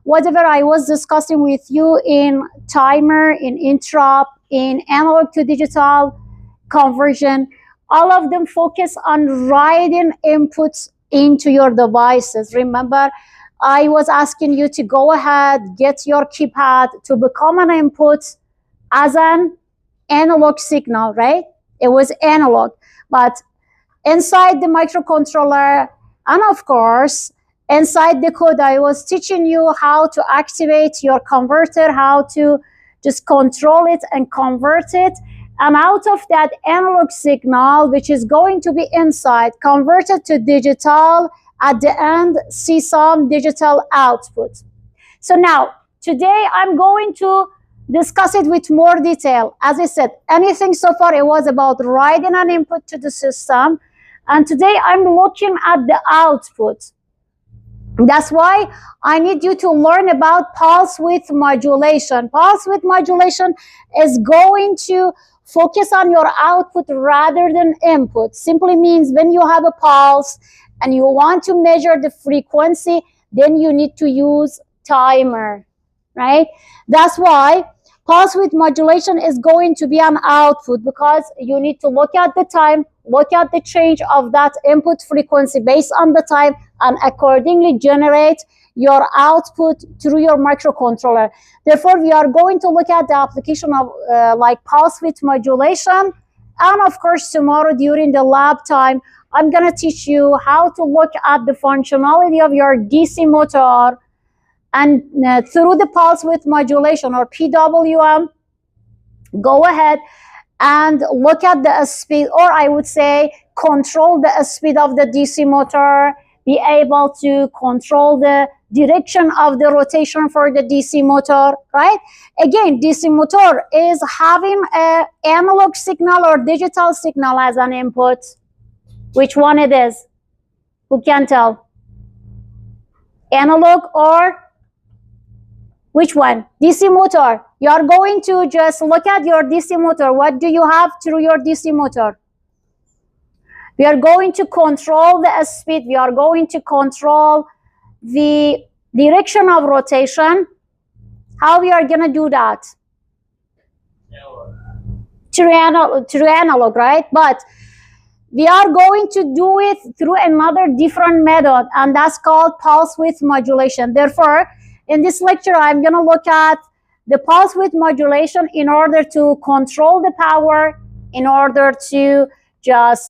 whatever I was discussing with you in timer, in interrupt, in analog to digital conversion, all of them focus on writing inputs into your devices. Remember, I was asking you to go ahead, get your keypad to become an input as an analog signal, right? It was analog, but inside the microcontroller, and of course, inside the code, I was teaching you how to activate your converter, how to just control it and convert it. And out of that analog signal, which is going to be inside, converted to digital, at the end, see some digital output. So now, today I'm going to discuss it with more detail. As I said, anything so far, it was about writing an input to the system. And today I'm looking at the output. That's why I need you to learn about pulse width modulation. Pulse width modulation is going to focus on your output rather than input. Simply means when you have a pulse and you want to measure the frequency, then you need to use timer, right? That's why pulse width modulation is going to be an output, because you need to look at the time, look at the change of that input frequency based on the time, and accordingly generate your output through your microcontroller. Therefore, we are going to look at the application of like pulse width modulation. And of course, tomorrow during the lab time, I'm going to teach you how to look at the functionality of your DC motor, and through the pulse width modulation, or PWM, go ahead and look at the speed, or I would say control the speed of the DC motor, be able to control the direction of the rotation for the DC motor, right? Again, DC motor is having an analog signal or digital signal as an input. Which one it is? Who can tell? Analog or which one? DC motor. You are going to just look at your DC motor. What do you have through your DC motor? We are going to control the speed. We are going to control the direction of rotation. How we are going to do that? Through analog, right? But we are going to do it through another different method, and that's called pulse width modulation. Therefore, in this lecture, I'm going to look at the pulse width modulation in order to control the power, in order to just